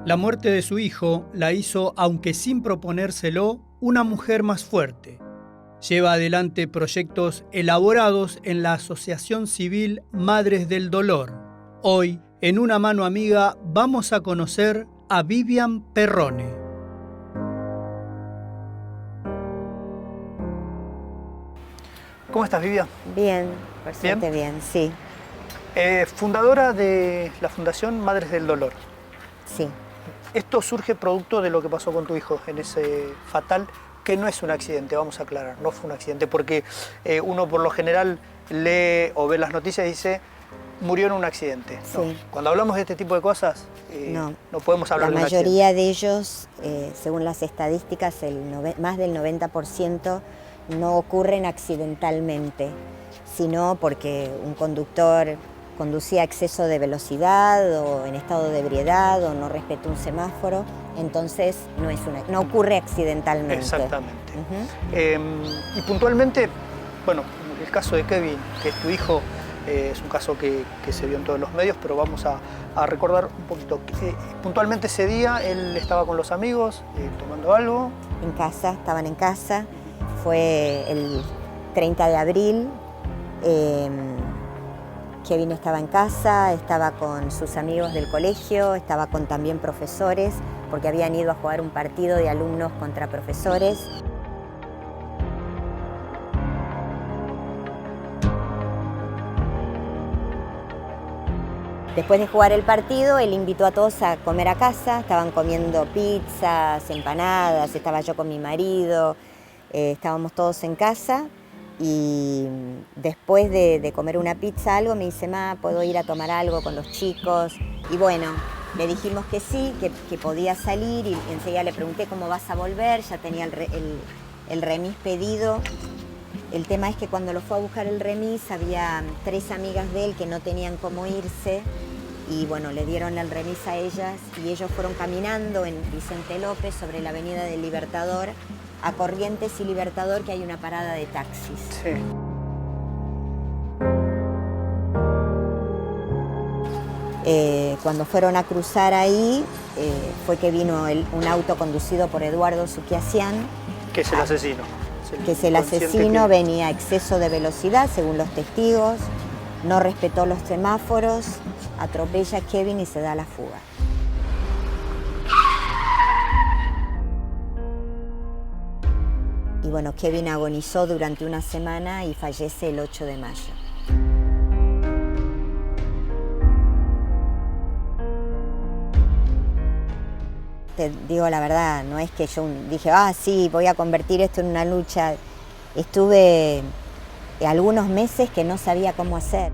La muerte de su hijo la hizo, aunque sin proponérselo, una mujer más fuerte. Lleva adelante proyectos elaborados en la Asociación Civil Madres del Dolor. Hoy, en Una Mano Amiga, vamos a conocer a Vivian Perrone. ¿Cómo estás, Vivian? Bien, por suerte bien, sí. Fundadora de la Fundación Madres del Dolor. Sí. Esto surge producto de lo que pasó con tu hijo en ese fatal, que no es un accidente, vamos a aclarar, no fue un accidente, porque uno por lo general lee o ve las noticias y dice, murió en un accidente. Sí. No. Cuando hablamos de este tipo de cosas, no podemos hablar de un accidente. La mayoría de ellos, según las estadísticas, más del 90% no ocurren accidentalmente, sino porque un conductor conducía a exceso de velocidad o en estado de ebriedad o no respetó un semáforo, entonces no ocurre accidentalmente. Exactamente. Y puntualmente, bueno, el caso de Kevin, que es tu hijo, es un caso que se vio en todos los medios, pero vamos a recordar un poquito. Puntualmente ese día él estaba con los amigos, tomando algo. En casa, estaban en casa, fue el 30 de abril. Kevin estaba en casa, estaba con sus amigos del colegio, estaba con también profesores, porque habían ido a jugar un partido de alumnos contra profesores. Después de jugar el partido, él invitó a todos a comer a casa, estaban comiendo pizzas, empanadas, estaba yo con mi marido, estábamos todos en casa. Y después de comer una pizza, algo, me dice, ma, ¿puedo ir a tomar algo con los chicos? Y bueno, le dijimos que sí, que podía salir y enseguida le pregunté cómo vas a volver, ya tenía el remis pedido. El tema es que cuando lo fue a buscar el remis había 3 amigas de él que no tenían cómo irse y bueno, le dieron el remis a ellas y ellos fueron caminando en Vicente López sobre la avenida del Libertador a Corrientes y Libertador, que hay una parada de taxis. Sí. Cuando fueron a cruzar ahí, fue que vino un auto conducido por Eduardo Suquiasian. Que es el asesino. Que es el asesino, venía a exceso de velocidad, según los testigos, no respetó los semáforos, atropella a Kevin y se da a la fuga. Y bueno, Kevin agonizó durante una semana y fallece el 8 de mayo. Te digo la verdad, no es que yo dije, sí, voy a convertir esto en una lucha. Estuve algunos meses que no sabía cómo hacer.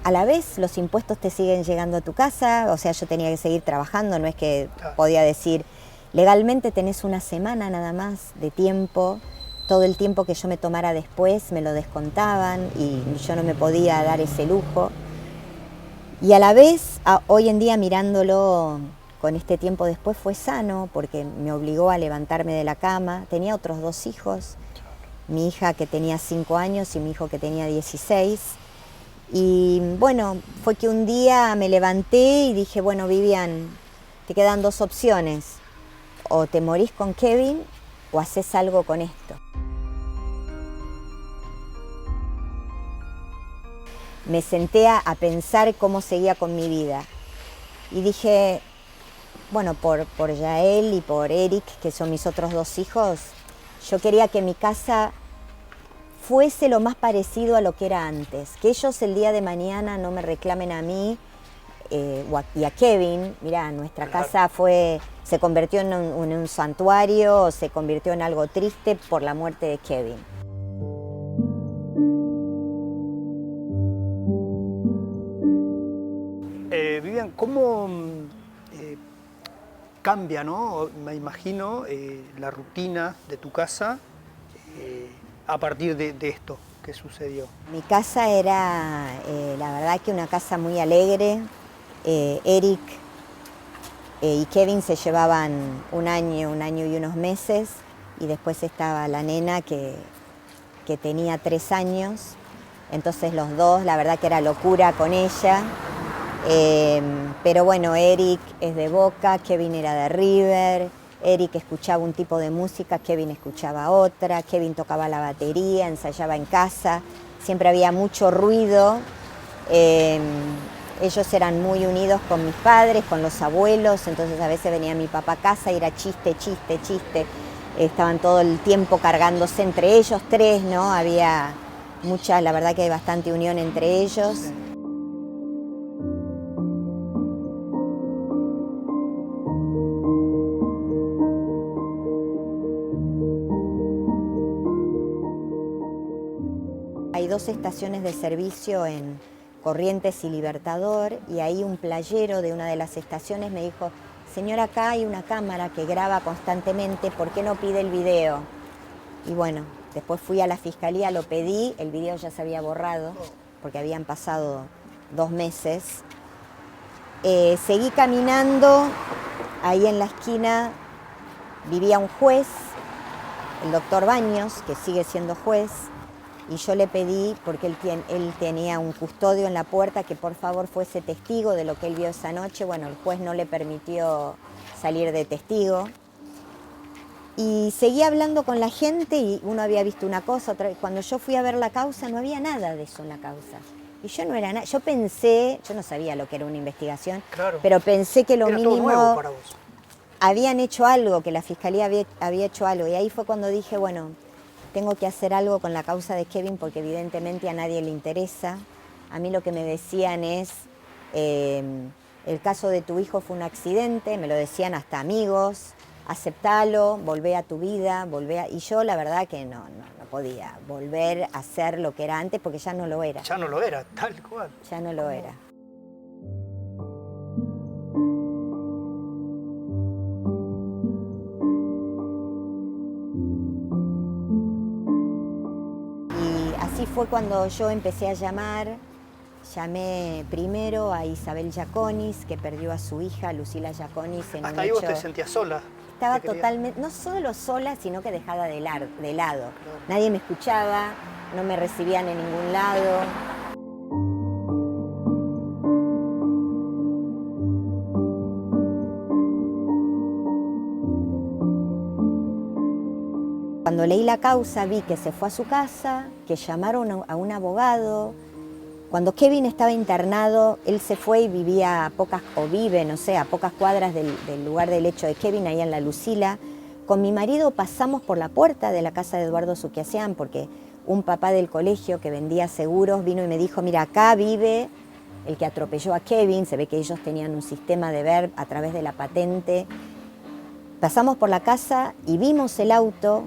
A la vez, los impuestos te siguen llegando a tu casa, o sea, yo tenía que seguir trabajando, no es que podía decir, legalmente tenés una semana nada más de tiempo, todo el tiempo que yo me tomara después me lo descontaban y yo no me podía dar ese lujo. Y a la vez, hoy en día mirándolo con este tiempo después fue sano porque me obligó a levantarme de la cama, tenía otros 2 hijos, mi hija que tenía 5 años y mi hijo que tenía 16. Y bueno, fue que un día me levanté y dije, bueno, Vivian, te quedan 2 opciones. O te morís con Kevin o haces algo con esto. Me senté a pensar cómo seguía con mi vida. Y dije, bueno, por Yael y por Eric, que son mis otros 2 hijos, yo quería que mi casa fuese lo más parecido a lo que era antes, que ellos el día de mañana no me reclamen a mí y a Kevin. Mirá, nuestra casa se convirtió en un santuario, se convirtió en algo triste por la muerte de Kevin. Vivian, ¿cómo cambia, ¿no? Me imagino, la rutina de tu casa a partir de esto que sucedió. Mi casa era, la verdad, que una casa muy alegre. Eric y Kevin se llevaban un año y unos meses, y después estaba la nena que tenía 3 años. Entonces los dos, la verdad que era locura con ella. Pero bueno, Eric es de Boca, Kevin era de River. Eric escuchaba un tipo de música, Kevin escuchaba otra. Kevin tocaba la batería, ensayaba en casa. Siempre había mucho ruido. Ellos eran muy unidos con mis padres, con los abuelos. Entonces a veces venía mi papá a casa y era chiste, chiste, chiste. Estaban todo el tiempo cargándose entre ellos tres, ¿no? Había mucha, la verdad que hay bastante unión entre ellos. Hay dos estaciones de servicio en Corrientes y Libertador, y ahí un playero de una de las estaciones me dijo: señora, acá hay una cámara que graba constantemente, ¿por qué no pide el video? Y bueno, después fui a la fiscalía, lo pedí, el video ya se había borrado, porque habían pasado 2 meses. Seguí caminando, ahí en la esquina vivía un juez, el doctor Baños, que sigue siendo juez, y yo le pedí, porque él tenía un custodio en la puerta, que por favor fuese testigo de lo que él vio esa noche. Bueno, el juez no le permitió salir de testigo. Y seguí hablando con la gente y uno había visto una cosa, otra vez. Cuando yo fui a ver la causa no había nada de eso en la causa. Y yo no era nada, yo pensé, yo no sabía lo que era una investigación, claro, pero pensé que lo mínimo, todo nuevo para vos, habían hecho algo, que la fiscalía había hecho algo. Y ahí fue cuando dije, bueno, tengo que hacer algo con la causa de Kevin porque evidentemente a nadie le interesa. A mí lo que me decían es, el caso de tu hijo fue un accidente, me lo decían hasta amigos, aceptalo, volvé a tu vida, y yo la verdad que no podía volver a ser lo que era antes porque ya no lo era. Ya no lo era, tal cual. Ya no lo era. Así fue cuando yo empecé a llamar. Llamé primero a Isabel Giaconis, que perdió a su hija, Lucila Giaconis, en hasta ahí vos te sentías sola. Estaba totalmente, no solo sola, sino que dejada de lado. Claro. Nadie me escuchaba, no me recibían en ningún lado. Cuando leí la causa vi que se fue a su casa, que llamaron a un abogado. Cuando Kevin estaba internado, él se fue y vivía a pocas cuadras del lugar del hecho de Kevin, ahí en la Lucila. Con mi marido pasamos por la puerta de la casa de Eduardo Suquiasian porque un papá del colegio que vendía seguros vino y me dijo, mira, acá vive el que atropelló a Kevin. Se ve que ellos tenían un sistema de ver a través de la patente. Pasamos por la casa y vimos el auto,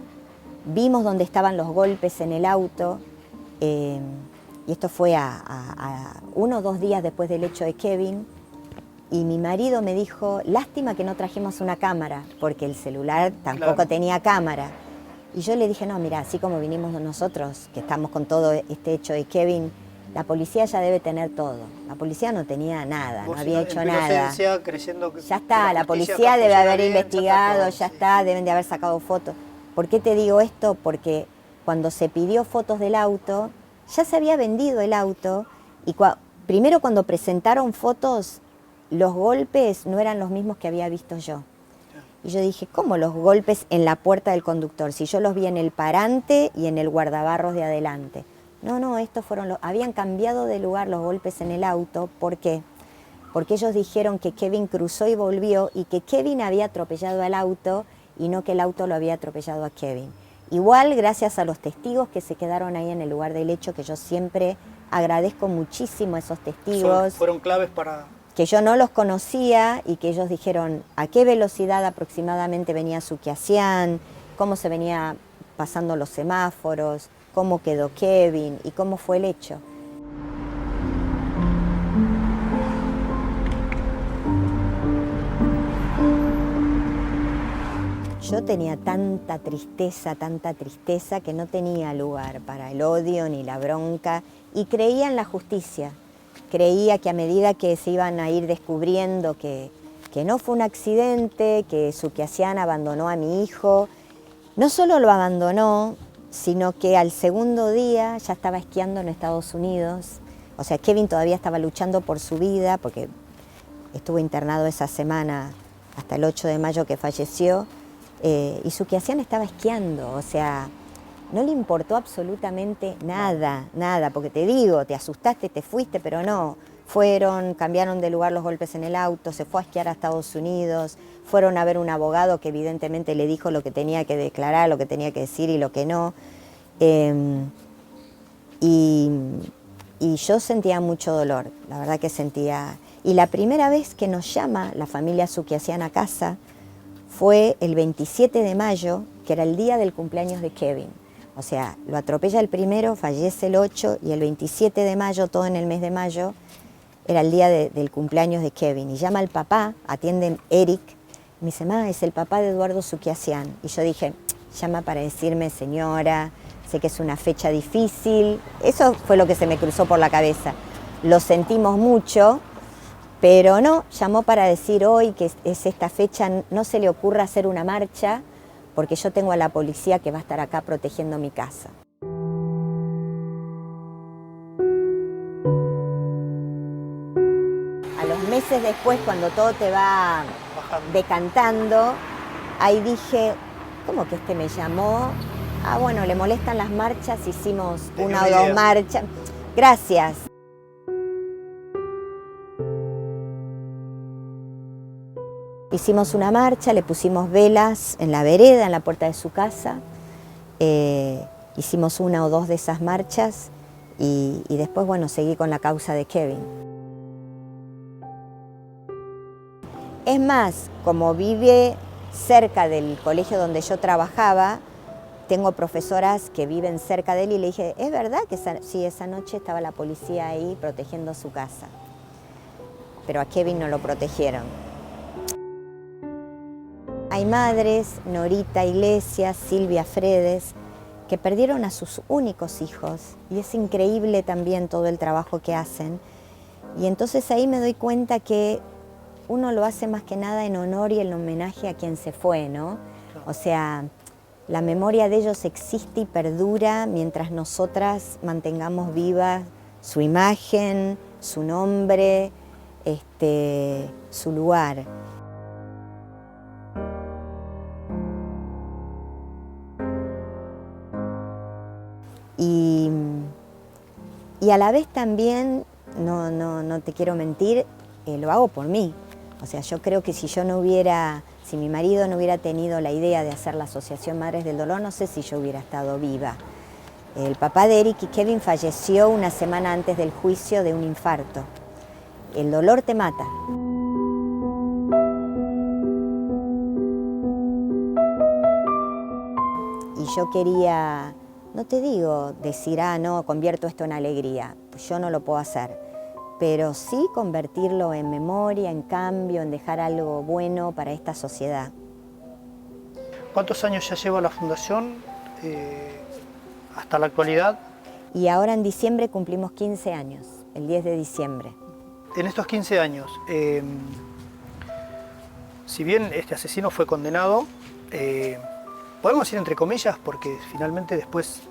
vimos dónde estaban los golpes en el auto. Y esto fue a 1 o 2 días después del hecho de Kevin. Y mi marido me dijo, lástima que no trajimos una cámara, porque el celular tampoco tenía cámara. Y yo le dije, no, mira, así como vinimos nosotros, que estamos con todo este hecho de Kevin, la policía ya debe tener todo. La policía no tenía nada, no había hecho nada. Creyendo que ya está, la policía debe haber investigado, ya está, deben de haber sacado fotos. ¿Por qué te digo esto? Porque cuando se pidió fotos del auto, ya se había vendido el auto y primero cuando presentaron fotos, los golpes no eran los mismos que había visto yo. Y yo dije, ¿cómo los golpes en la puerta del conductor? Si yo los vi en el parante y en el guardabarros de adelante. No, estos fueron habían cambiado de lugar los golpes en el auto. ¿Por qué? Porque ellos dijeron que Kevin cruzó y volvió y que Kevin había atropellado al auto y no que el auto lo había atropellado a Kevin. Igual, gracias a los testigos que se quedaron ahí en el lugar del hecho, que yo siempre agradezco muchísimo a esos testigos. Fueron claves para... Que yo no los conocía y que ellos dijeron a qué velocidad aproximadamente venía Suquiasian, cómo se venía pasando los semáforos, cómo quedó Kevin y cómo fue el hecho. Yo tenía tanta tristeza que no tenía lugar para el odio ni la bronca y creía en la justicia. Creía que a medida que se iban a ir descubriendo que no fue un accidente, que Suquiasian abandonó a mi hijo, no solo lo abandonó, sino que al segundo día ya estaba esquiando en Estados Unidos. O sea, Kevin todavía estaba luchando por su vida, porque estuvo internado esa semana hasta el 8 de mayo que falleció, y Sukiasian estaba esquiando, o sea, no le importó absolutamente nada, porque te digo, te asustaste, te fuiste, pero no. Fueron, cambiaron de lugar los golpes en el auto, se fue a esquiar a Estados Unidos, fueron a ver un abogado que evidentemente le dijo lo que tenía que declarar, lo que tenía que decir y lo que no. Y yo sentía mucho dolor, la verdad que sentía. Y la primera vez que nos llama la familia Sukiasian a casa fue el 27 de mayo, que era el día del cumpleaños de Kevin. O sea, lo atropella el primero, fallece el 8 y el 27 de mayo, todo en el mes de mayo, era el día del cumpleaños de Kevin. Y llama al papá, atiende Eric, y me dice, ma, es el papá de Eduardo Sukiasian. Y yo dije, llama para decirme, señora, sé que es una fecha difícil. Eso fue lo que se me cruzó por la cabeza. Lo sentimos mucho, pero no, llamó para decir hoy que es esta fecha, no se le ocurra hacer una marcha, porque yo tengo a la policía que va a estar acá protegiendo mi casa. A los meses después, cuando todo te va decantando, ahí dije, ¿cómo que este me llamó? Ah, bueno, le molestan las marchas, hicimos una o dos marchas. Gracias. Hicimos una marcha, le pusimos velas en la vereda, en la puerta de su casa. Hicimos una o dos de esas marchas y después, bueno, seguí con la causa de Kevin. Es más, como vive cerca del colegio donde yo trabajaba, tengo profesoras que viven cerca de él y le dije, ¿es verdad que sí, esa noche estaba la policía ahí protegiendo su casa? Pero a Kevin no lo protegieron. Hay madres, Norita Iglesias, Silvia Fredes, que perdieron a sus únicos hijos y es increíble también todo el trabajo que hacen. Y entonces ahí me doy cuenta que uno lo hace más que nada en honor y en homenaje a quien se fue, ¿no? O sea, la memoria de ellos existe y perdura mientras nosotras mantengamos viva su imagen, su nombre, su lugar. Y a la vez también, no te quiero mentir, lo hago por mí. O sea, yo creo que si mi marido no hubiera tenido la idea de hacer la Asociación Madres del Dolor, no sé si yo hubiera estado viva. El papá de Eric y Kevin falleció una semana antes del juicio de un infarto. El dolor te mata. Y yo quería, no te digo decir, no, convierto esto en alegría, pues yo no lo puedo hacer. Pero sí convertirlo en memoria, en cambio, en dejar algo bueno para esta sociedad. ¿Cuántos años ya lleva la fundación hasta la actualidad? Y ahora en diciembre cumplimos 15 años, el 10 de diciembre. En estos 15 años, si bien este asesino fue condenado, podemos decir entre comillas, porque finalmente después...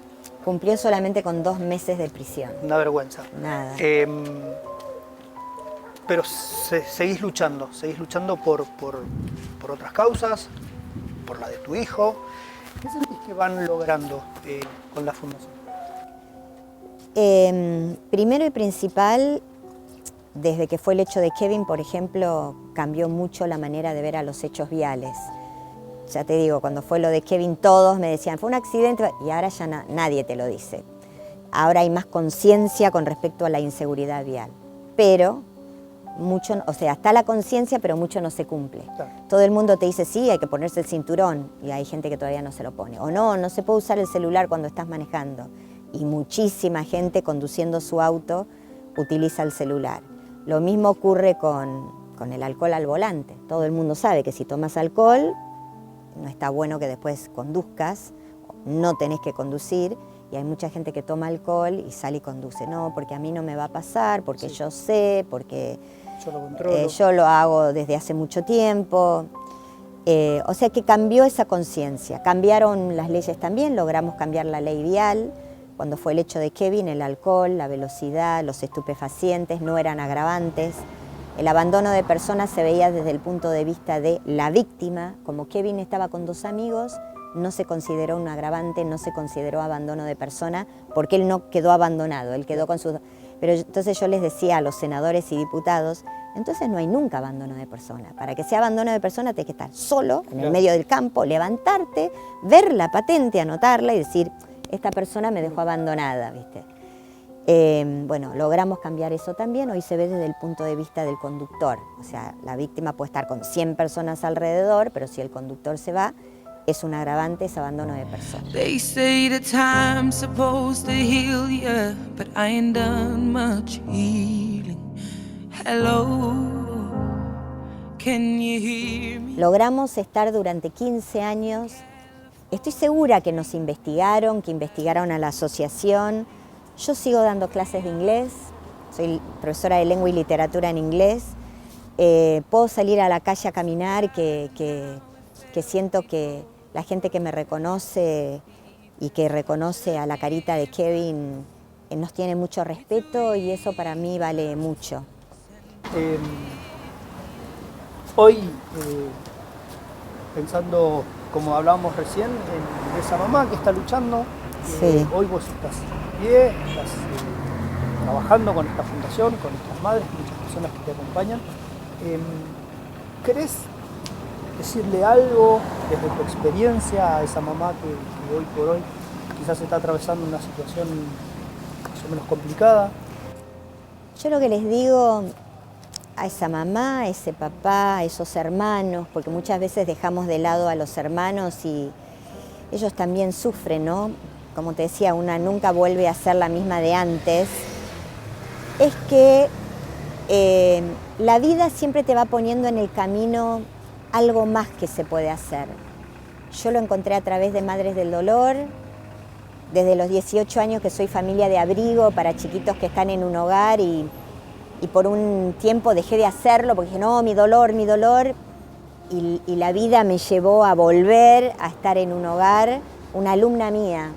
Cumplió solamente con 2 meses de prisión. Una vergüenza. Nada. Pero seguís luchando por otras causas, por la de tu hijo. ¿Qué sentís que van logrando con la fundación? Primero y principal, desde que fue el hecho de Kevin, por ejemplo, cambió mucho la manera de ver a los hechos viales. Ya te digo, cuando fue lo de Kevin, todos me decían, fue un accidente, y ahora ya nadie te lo dice. Ahora hay más conciencia con respecto a la inseguridad vial. Pero mucho, o sea, está la conciencia, pero mucho no se cumple. Claro. Todo el mundo te dice, sí, hay que ponerse el cinturón, y hay gente que todavía no se lo pone. O no se puede usar el celular cuando estás manejando. Y muchísima gente conduciendo su auto utiliza el celular. Lo mismo ocurre con el alcohol al volante. Todo el mundo sabe que si tomas alcohol, no está bueno que después conduzcas, no tenés que conducir, y hay mucha gente que toma alcohol y sale y conduce. No, porque a mí no me va a pasar, porque sí, yo sé, porque yo lo controlo. Yo lo hago desde hace mucho tiempo. O sea que cambió esa conciencia, cambiaron las leyes también, logramos cambiar la ley vial. Cuando fue el hecho de Kevin, el alcohol, la velocidad, los estupefacientes no eran agravantes. El abandono de personas se veía desde el punto de vista de la víctima. Como Kevin estaba con 2 amigos, no se consideró un agravante, no se consideró abandono de persona, porque él no quedó abandonado, él quedó con sus... Pero entonces yo les decía a los senadores y diputados, entonces no hay nunca abandono de persona. Para que sea abandono de persona tienes que estar solo, en el medio del campo, levantarte, ver la patente, anotarla y decir, esta persona me dejó abandonada, ¿viste? Bueno, logramos cambiar eso también, hoy se ve desde el punto de vista del conductor. O sea, la víctima puede estar con 100 personas alrededor, pero si el conductor se va, es un agravante, es abandono de persona. They say the time's supposed to heal ya, but I ain't done much healing. Hello, can you hear me? Logramos estar durante 15 años. Estoy segura que nos investigaron, que investigaron a la asociación. Yo sigo dando clases de inglés, soy profesora de lengua y literatura en inglés. Puedo salir a la calle a caminar, que siento que la gente que me reconoce y que reconoce a la carita de Kevin nos tiene mucho respeto y eso para mí vale mucho. Hoy, pensando, como hablábamos recién, en esa mamá que está luchando, Sí. hoy vos estás en pie, estás trabajando con esta fundación, con estas madres, muchas personas que te acompañan. ¿Querés decirle algo desde tu experiencia a esa mamá que hoy por hoy quizás está atravesando una situación más o menos complicada? Yo lo que les digo a esa mamá, a ese papá, a esos hermanos, porque muchas veces dejamos de lado a los hermanos y ellos también sufren, ¿no? Como te decía, una nunca vuelve a ser la misma de antes. Es que la vida siempre te va poniendo en el camino algo más que se puede hacer. Yo lo encontré a través de Madres del Dolor, desde los 18 años que soy familia de abrigo para chiquitos que están en un hogar y por un tiempo dejé de hacerlo porque dije, no, mi dolor, y la vida me llevó a volver a estar en un hogar. Una alumna mía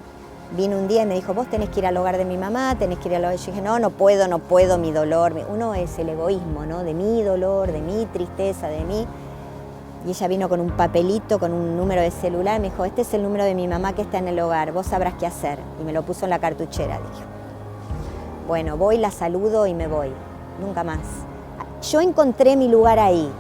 vino un día y me dijo, vos tenés que ir al hogar de mi mamá, tenés que ir al hogar. Yo dije, no puedo, mi dolor. Uno es el egoísmo, ¿no? De mi dolor, de mi tristeza, de mí. Y ella vino con un papelito, con un número de celular, y me dijo, este es el número de mi mamá que está en el hogar, vos sabrás qué hacer. Y me lo puso en la cartuchera, dije. Bueno, voy, la saludo y me voy. Nunca más. Yo encontré mi lugar ahí.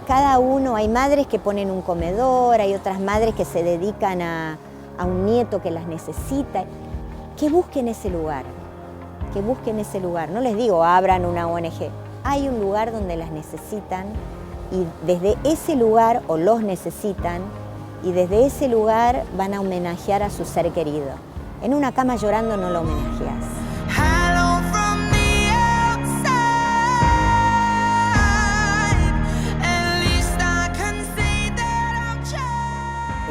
Cada uno, hay madres que ponen un comedor, hay otras madres que se dedican a un nieto que las necesita. Que busquen ese lugar, No les digo, abran una ONG. Hay un lugar donde las necesitan y desde ese lugar, o los necesitan, y desde ese lugar van a homenajear a su ser querido. En una cama llorando no lo homenajeas.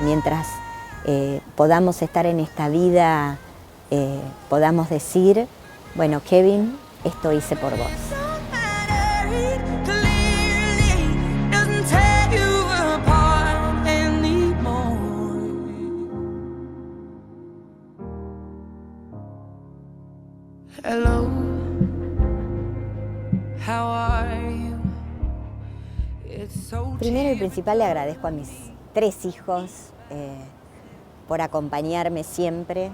Mientras podamos estar en esta vida, podamos decir, bueno, Kevin, esto hice por vos. Hello, how are you? It's so Primero y principal le agradezco a mis 3 hijos por acompañarme siempre.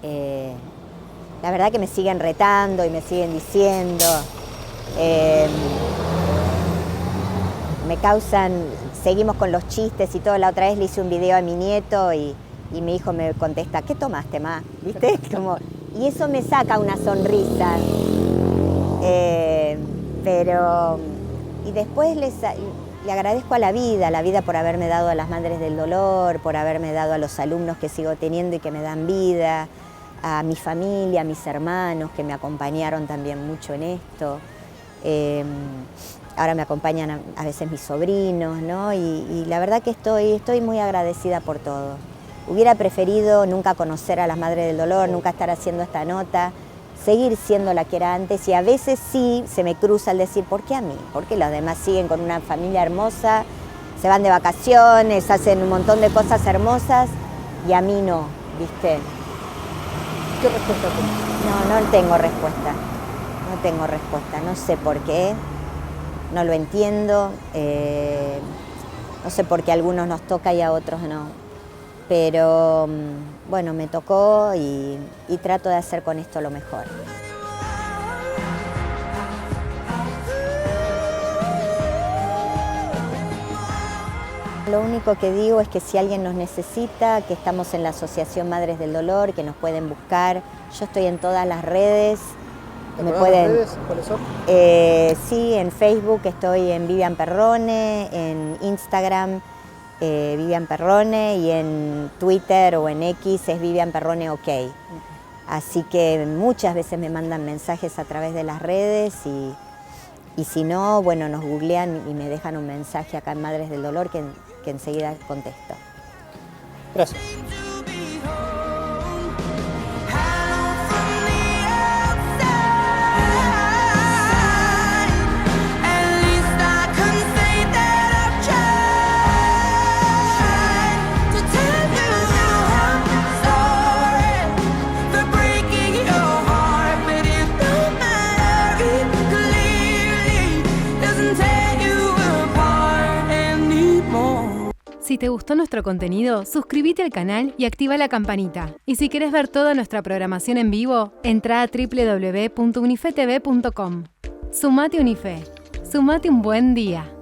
La verdad que me siguen retando y me siguen diciendo. Me causan, seguimos con los chistes y todo. La otra vez le hice un video a mi nieto y mi hijo me contesta, ¿qué tomaste, ma? ¿Viste? Y eso me saca una sonrisa. Y después le agradezco a la vida por haberme dado a las Madres del Dolor, por haberme dado a los alumnos que sigo teniendo y que me dan vida, a mi familia, a mis hermanos que me acompañaron también mucho en esto. Ahora me acompañan a veces mis sobrinos, ¿no? Y la verdad que estoy muy agradecida por todo. Hubiera preferido nunca conocer a las Madres del Dolor, nunca estar haciendo esta nota, seguir siendo la que era antes, y a veces sí se me cruza el decir, ¿por qué a mí? ¿Por qué los demás siguen con una familia hermosa? se van de vacaciones, hacen un montón de cosas hermosas y a mí no, ¿viste? ¿Qué respuesta tenés? No tengo respuesta. No tengo respuesta. No sé por qué. No lo entiendo. No sé por qué a algunos nos toca y a otros no. Pero bueno, me tocó y trato de hacer con esto lo mejor. Lo único que digo es que si alguien nos necesita, que estamos en la Asociación Madres del Dolor, que nos pueden buscar. Yo estoy en todas las redes. ¿Las redes? ¿Cuáles son? Sí, en Facebook estoy en Vivian Perrone, en Instagram Vivian Perrone y en Twitter o en X es Vivian Perrone OK. Así que muchas veces me mandan mensajes a través de las redes y si no, bueno, nos googlean y me dejan un mensaje acá en Madres del Dolor que enseguida contesto. Gracias. Si te gustó nuestro contenido, suscríbete al canal y activa la campanita. Y si querés ver toda nuestra programación en vivo, entra a www.unifetv.com. Sumate Unife. Sumate un buen día.